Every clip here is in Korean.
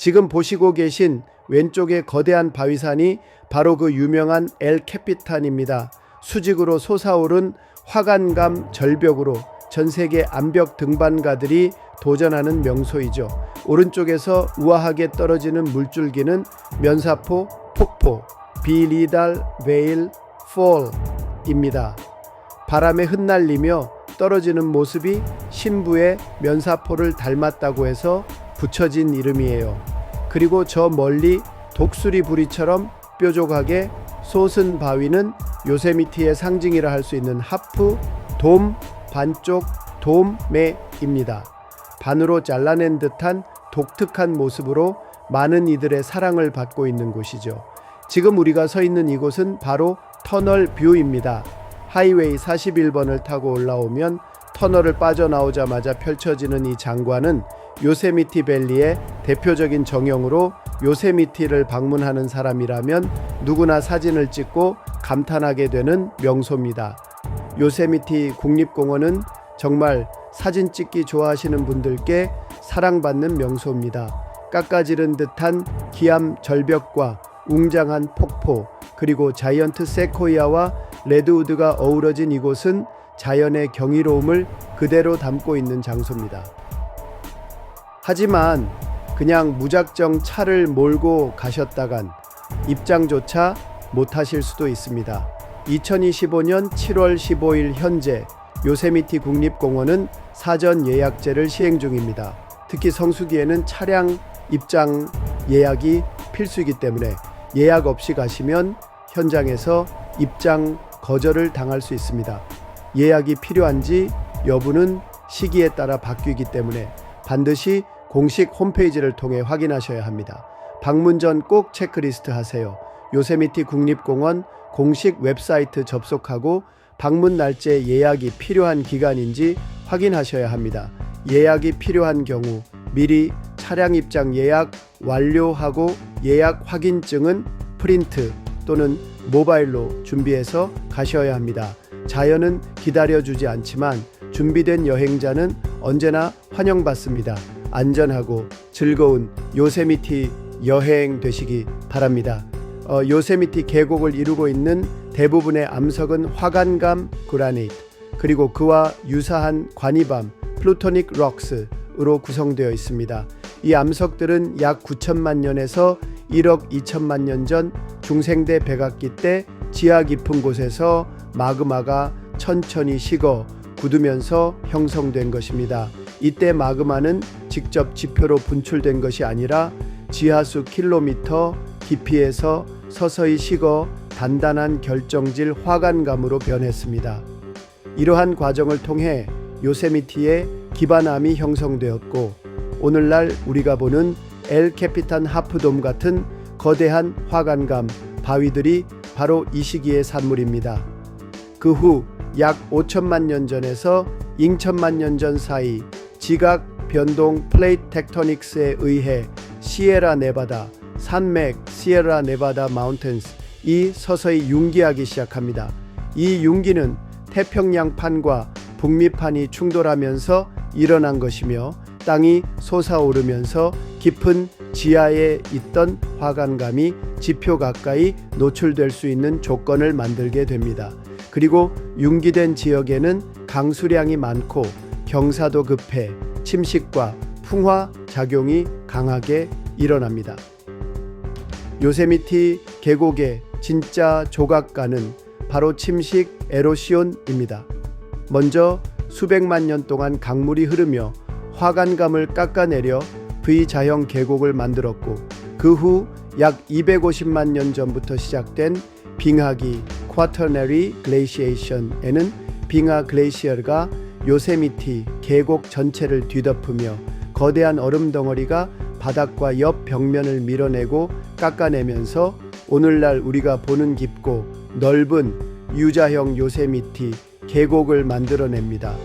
지금 보시고 계신 왼쪽의 거대한 바위산이 바로 그 유명한 엘 캐피탄입니다. 수직으로 솟아오른 화관감 절벽으로 전 세계 암벽 등반가들이 도전하는 명소이죠. 오른쪽에서 우아하게 떨어지는 물줄기는 면사포 폭포 비리달 베일 폴입니다. 바람에 흩날리며 떨어지는 모습이 신부의 면사포를 닮았다고 해서 붙여진 이름이에요. 그리고 저 멀리 독수리 부리처럼 뾰족하게 솟은 바위는 요세미티의 상징이라 할 수 있는 하프 돔 반쪽 돔매입니다. 반으로 잘라낸 듯한 독특한 모습으로 많은 이들의 사랑을 받고 있는 곳이죠. 지금 우리가 서 있는 이곳은 바로 터널 뷰입니다. 하이웨이 41번을 타고 올라오면 터널을 빠져나오자마자 펼쳐지는 이 장관은 요세미티 밸리의 대표적인 정형으로 요세미티를 방문하는 사람이라면 누구나 사진을 찍고 감탄하게 되는 명소입니다. 요세미티 국립공원은 정말 사진 찍기 좋아하시는 분들께 사랑받는 명소입니다. 깎아지른 듯한 기암 절벽과 웅장한 폭포, 그리고 자이언트 세코이아와 레드우드가 어우러진 이곳은 자연의 경이로움을 그대로 담고 있는 장소입니다. 하지만 그냥 무작정 차를 몰고 가셨다간 입장조차 못하실 수도 있습니다. 2025년 7월 15일 현재 요세미티 국립공원은 사전 예약제를 시행 중입니다. 특히 성수기에는 차량 입장 예약이 필수이기 때문에 예약 없이 가시면 현장에서 입장 거절을 당할 수 있습니다. 예약이 필요한지 여부는 시기에 따라 바뀌기 때문에 반드시 공식 홈페이지를 통해 확인하셔야 합니다. 방문 전 꼭 체크리스트 하세요. 요세미티 국립공원 공식 웹사이트 접속하고 방문 날짜 예약이 필요한 기간인지 확인하셔야 합니다. 예약이 필요한 경우 미리 차량 입장 예약 완료하고 예약 확인증은 프린트 또는 모바일로 준비해서 가셔야 합니다. 자연은 기다려주지 않지만 준비된 여행자는 언제나 환영받습니다. 안전하고 즐거운 요세미티 여행 되시기 바랍니다. 요세미티 계곡을 이루고 있는 대부분의 암석은 화관감 그라니트 그리고 그와 유사한 관이밤 플루토닉 럭스로 구성되어 있습니다. 이 암석들은 약 9천만 년에서 1억 2천만 년 전 중생대 백악기 때 지하 깊은 곳에서 마그마가 천천히 식어 굳으면서 형성된 것입니다. 이때 마그마는 직접 지표로 분출된 것이 아니라 지하수 킬로미터 깊이에서 서서히 식어 단단한 결정질 화관감으로 변했습니다. 이러한 과정을 통해 요세미티의 기반암이 형성되었고 오늘날 우리가 보는 엘 캐피탄 하프돔 같은 거대한 화관감 바위들이 바로 이 시기의 산물입니다. 그 후 약 5천만 년 전에서 2천만 년 전 사이 지각 변동 플레이트 텍토닉스에 의해 시에라 네바다 산맥 시에라 네바다 마운틴스이 서서히 융기하기 시작합니다. 이 융기는 태평양판과 북미판이 충돌하면서 일어난 것이며 땅이 솟아오르면서 깊은 지하에 있던 화관감이 지표 가까이 노출될 수 있는 조건을 만들게 됩니다. 그리고 융기된 지역에는 강수량이 많고 경사도 급해 침식과 풍화 작용이 강하게 일어납니다. 요세미티 계곡의 진짜 조각가는 바로 침식 에로시온입니다. 먼저 수백만 년 동안 강물이 흐르며 화관감을 깎아내려 V자형 계곡을 만들었고 그 후 약 250만 년 전부터 시작된 빙하기 쿼터너리 글레이시에이션에는 빙하 글레이시어가 요세미티 계곡 전체를 뒤덮으며 거대한 얼음 덩어리가 바닥과 옆 벽면을 밀어내고 깎아내면서 오늘날 우리가 보는 깊고 넓은 U자형 요세미티 계곡을 만들어냅니다.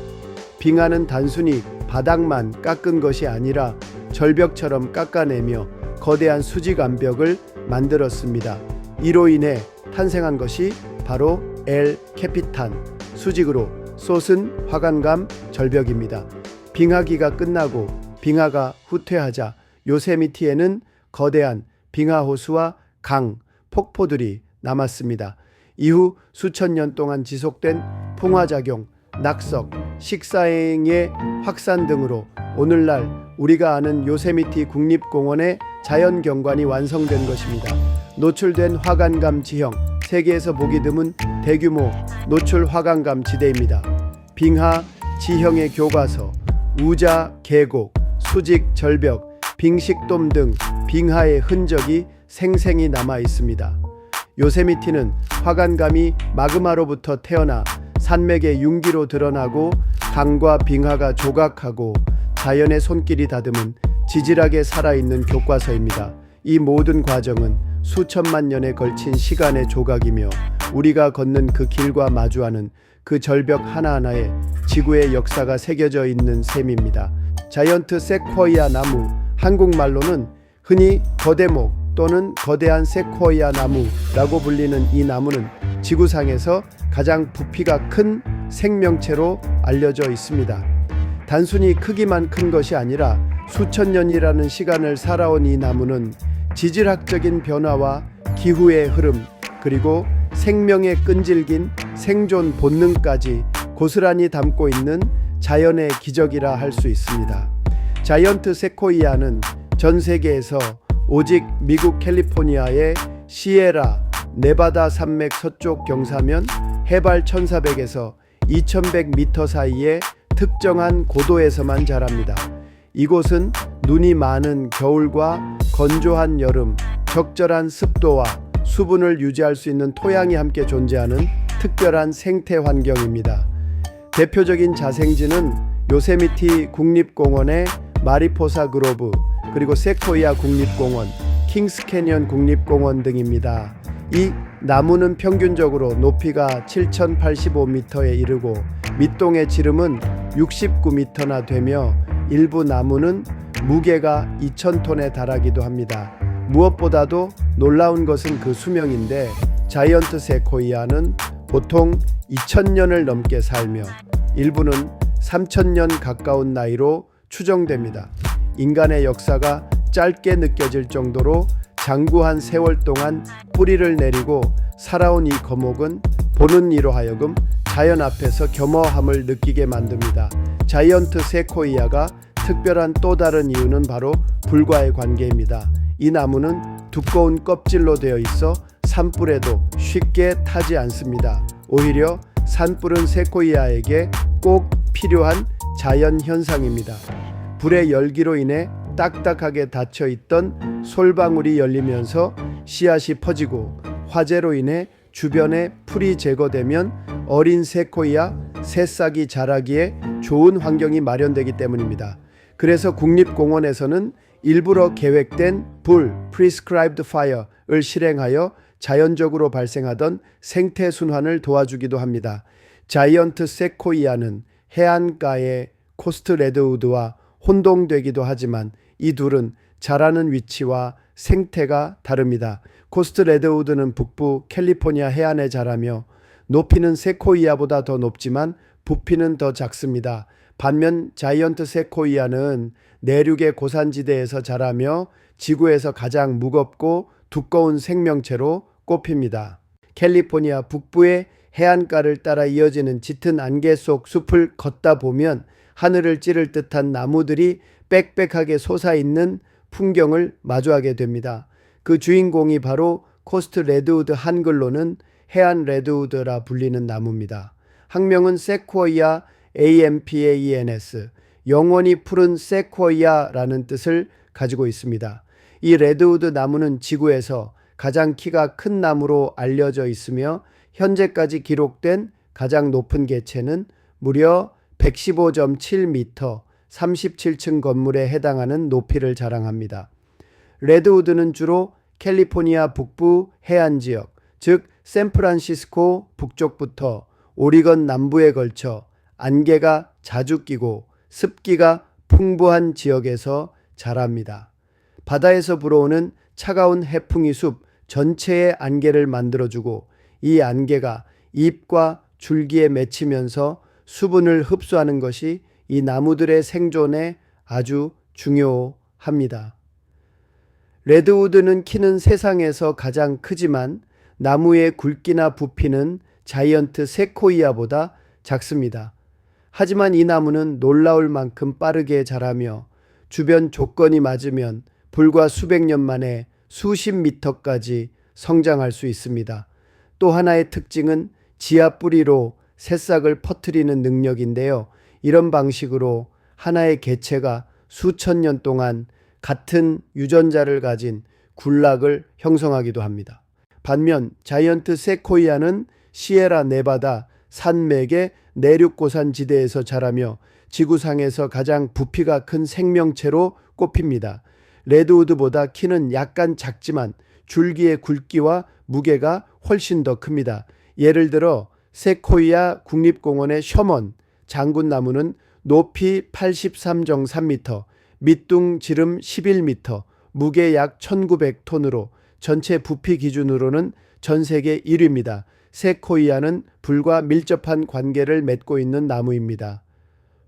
빙하는 단순히 바닥만 깎은 것이 아니라 절벽처럼 깎아내며 거대한 수직 암벽을 만들었습니다. 이로 인해 탄생한 것이 바로 엘 캐피탄 수직으로 솟은 화관감 절벽입니다. 빙하기가 끝나고 빙하가 후퇴하자 요세미티에는 거대한 빙하호수와 강, 폭포들이 남았습니다. 이후 수천 년 동안 지속된 풍화작용, 낙석, 식사행의 확산 등으로 오늘날 우리가 아는 요세미티 국립공원의 자연경관이 완성된 것입니다. 노출된 화관감 지형, 세계에서 보기 드문 대규모 노출 화관감 지대입니다. 빙하 지형의 교과서, 우자 계곡, 수직 절벽, 빙식돔 등 빙하의 흔적이 생생히 남아 있습니다. 요세미티는 화관감이 마그마로부터 태어나 산맥의 융기로 드러나고 강과 빙하가 조각하고 자연의 손길이 다듬은 지질하게 살아있는 교과서입니다. 이 모든 과정은 수천만 년에 걸친 시간의 조각이며 우리가 걷는 그 길과 마주하는 그 절벽 하나하나에 지구의 역사가 새겨져 있는 셈입니다. 자이언트 세코이아 나무, 한국말로는 흔히 거대목 또는 거대한 세코이아 나무라고 불리는 이 나무는 지구상에서 가장 부피가 큰 생명체로 알려져 있습니다. 단순히 크기만 큰 것이 아니라 수천 년이라는 시간을 살아온 이 나무는 지질학적인 변화와 기후의 흐름, 그리고 생명의 끈질긴 생존 본능까지 고스란히 담고 있는 자연의 기적이라 할 수 있습니다. 자이언트 세코이아는 전 세계에서 오직 미국 캘리포니아의 시에라 네바다 산맥 서쪽 경사면 해발 1400에서 2100m 사이의 특정한 고도에서만 자랍니다. 이곳은 눈이 많은 겨울과 건조한 여름, 적절한 습도와 수분을 유지할 수 있는 토양이 함께 존재하는 특별한 생태 환경입니다. 대표적인 자생지는 요세미티 국립공원의 마리포사 그로브, 그리고 세코이아 국립공원, 킹스 캐니언 국립공원 등입니다. 이 나무는 평균적으로 높이가 7,085m에 이르고 밑동의 지름은 69m나 되며 일부 나무는 무게가 2,000톤에 달하기도 합니다. 무엇보다도 놀라운 것은 그 수명인데 자이언트 세코이아는 보통 2,000년을 넘게 살며 일부는 3,000년 가까운 나이로 추정됩니다. 인간의 역사가 짧게 느껴질 정도로 장구한 세월 동안 뿌리를 내리고 살아온 이 거목은 보는 이로 하여금 자연 앞에서 겸허함을 느끼게 만듭니다. 자이언트 세코이아가 특별한 또 다른 이유는 바로 불과의 관계입니다. 이 나무는 두꺼운 껍질로 되어 있어 산불에도 쉽게 타지 않습니다. 오히려 산불은 세코이아에게 꼭 필요한 자연 현상입니다. 불의 열기로 인해 딱딱하게 닫혀 있던 솔방울이 열리면서 씨앗이 퍼지고 화재로 인해 주변에 풀이 제거되면 어린 세코이아 새싹이 자라기에 좋은 환경이 마련되기 때문입니다. 그래서 국립공원에서는 일부러 계획된 불 (prescribed fire를) 실행하여 자연적으로 발생하던 생태 순환을 도와주기도 합니다. 자이언트 세코이아는 해안가의 코스트 레드우드와 혼동되기도 하지만 이 둘은 자라는 위치와 생태가 다릅니다. 코스트 레드우드는 북부 캘리포니아 해안에 자라며 높이는 세코이아보다 더 높지만 부피는 더 작습니다. 반면 자이언트 세코이아는 내륙의 고산지대에서 자라며 지구에서 가장 무겁고 두꺼운 생명체로 꼽힙니다. 캘리포니아 북부의 해안가를 따라 이어지는 짙은 안개 속 숲을 걷다 보면 하늘을 찌를 듯한 나무들이 빽빽하게 솟아있는 풍경을 마주하게 됩니다. 그 주인공이 바로 코스트 레드우드, 한글로는 해안 레드우드라 불리는 나무입니다. 학명은 세코이아 AMPAENS, 영원히 푸른 세코이아라는 뜻을 가지고 있습니다. 이 레드우드 나무는 지구에서 가장 키가 큰 나무로 알려져 있으며 현재까지 기록된 가장 높은 개체는 무려 115.7m, 37층 건물에 해당하는 높이를 자랑합니다. 레드우드는 주로 캘리포니아 북부 해안 지역, 즉 샌프란시스코 북쪽부터 오리건 남부에 걸쳐 안개가 자주 끼고 습기가 풍부한 지역에서 자랍니다. 바다에서 불어오는 차가운 해풍이 숲 전체의 안개를 만들어주고 이 안개가 잎과 줄기에 맺히면서 수분을 흡수하는 것이 이 나무들의 생존에 아주 중요합니다. 레드우드는 키는 세상에서 가장 크지만 나무의 굵기나 부피는 자이언트 세코이아보다 작습니다. 하지만 이 나무는 놀라울 만큼 빠르게 자라며 주변 조건이 맞으면 불과 수백 년 만에 수십 미터까지 성장할 수 있습니다. 또 하나의 특징은 지하 뿌리로 새싹을 퍼뜨리는 능력인데요. 이런 방식으로 하나의 개체가 수천 년 동안 같은 유전자를 가진 군락을 형성하기도 합니다. 반면 자이언트 세코이아는 시에라 네바다 산맥의 내륙 고산지대에서 자라며 지구상에서 가장 부피가 큰 생명체로 꼽힙니다. 레드우드보다 키는 약간 작지만 줄기의 굵기와 무게가 훨씬 더 큽니다. 예를 들어 세코이아 국립공원의 셔먼 장군나무는 높이 83.3m, 밑둥 지름 11m, 무게 약 1900톤으로 전체 부피 기준으로는 전 세계 1위입니다. 세코이아는 불과 밀접한 관계를 맺고 있는 나무입니다.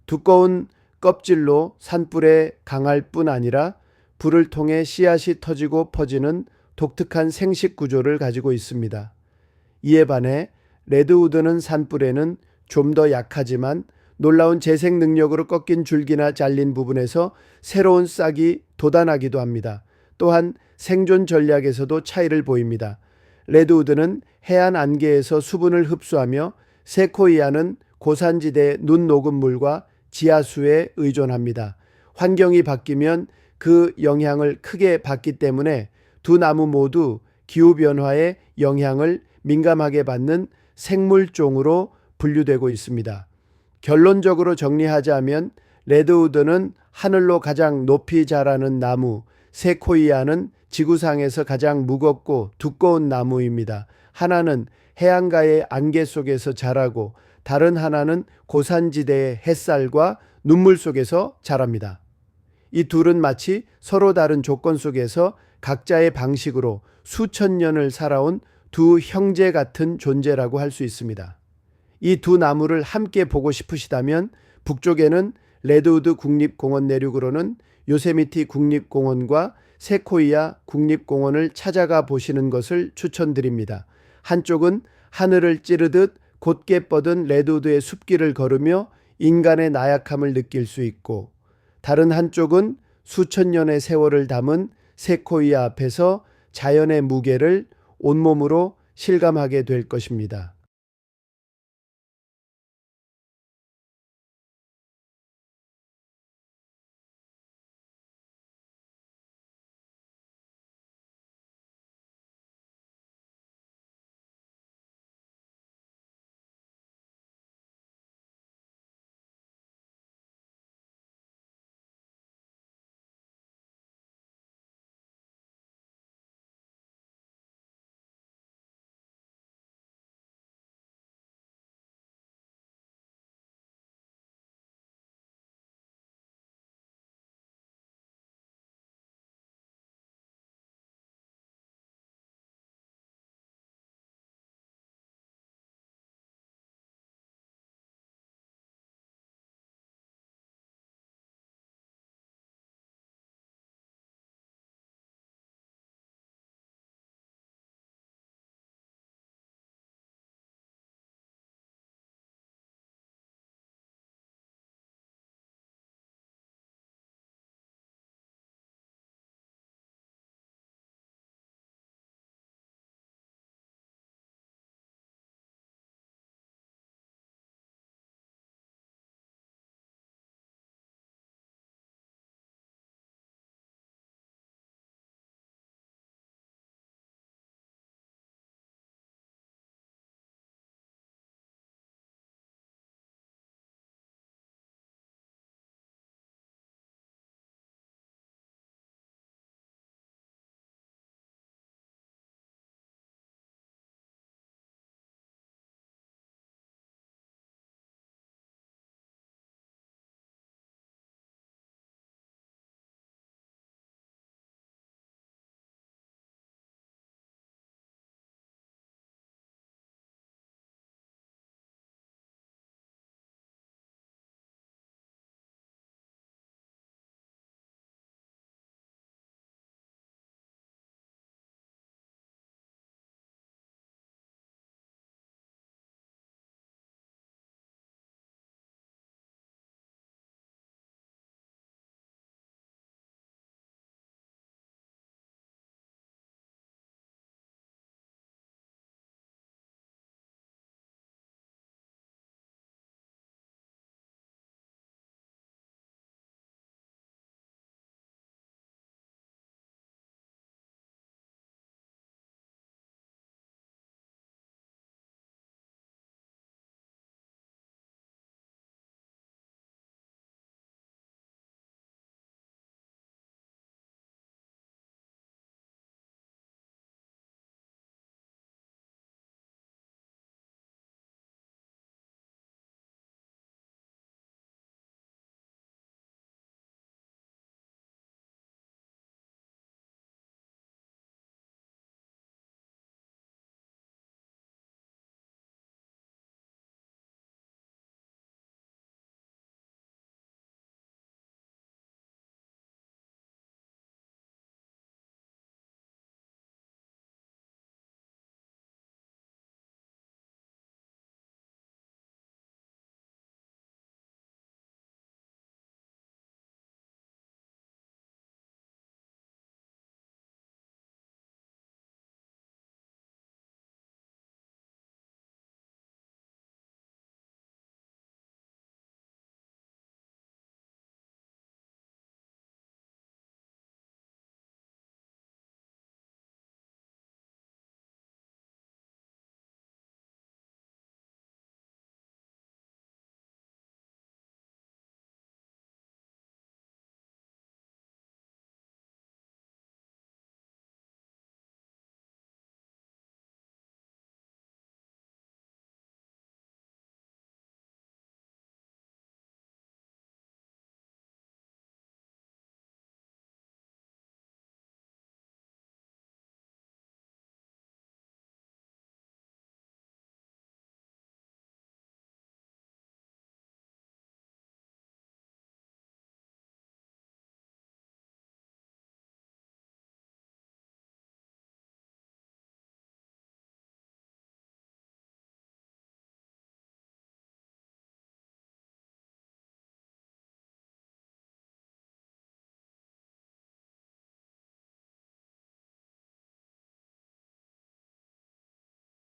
두꺼운 껍질로 산불에 강할 뿐 아니라 불을 통해 씨앗이 터지고 퍼지는 독특한 생식 구조를 가지고 있습니다. 이에 반해 레드우드는 산불에는 좀 더 약하지만 놀라운 재생 능력으로 꺾인 줄기나 잘린 부분에서 새로운 싹이 돋아나기도 합니다. 또한 생존 전략에서도 차이를 보입니다. 레드우드는 해안 안개에서 수분을 흡수하며 세코이아는 고산지대 눈 녹은 물과 지하수에 의존합니다. 환경이 바뀌면 그 영향을 크게 받기 때문에 두 나무 모두 기후변화의 영향을 민감하게 받는 생물종으로 분류되고 있습니다. 결론적으로 정리하자면 레드우드는 하늘로 가장 높이 자라는 나무, 세코이아는 지구상에서 가장 무겁고 두꺼운 나무입니다. 하나는 해안가의 안개 속에서 자라고 다른 하나는 고산지대의 햇살과 눈물 속에서 자랍니다. 이 둘은 마치 서로 다른 조건 속에서 각자의 방식으로 수천 년을 살아온 두 형제 같은 존재라고 할 수 있습니다. 이 두 나무를 함께 보고 싶으시다면 북쪽에는 레드우드 국립공원, 내륙으로는 요세미티 국립공원과 세코이아 국립공원을 찾아가 보시는 것을 추천드립니다. 한쪽은 하늘을 찌르듯 곧게 뻗은 레드우드의 숲길을 걸으며 인간의 나약함을 느낄 수 있고, 다른 한쪽은 수천 년의 세월을 담은 세코이아 앞에서 자연의 무게를 온몸으로 실감하게 될 것입니다.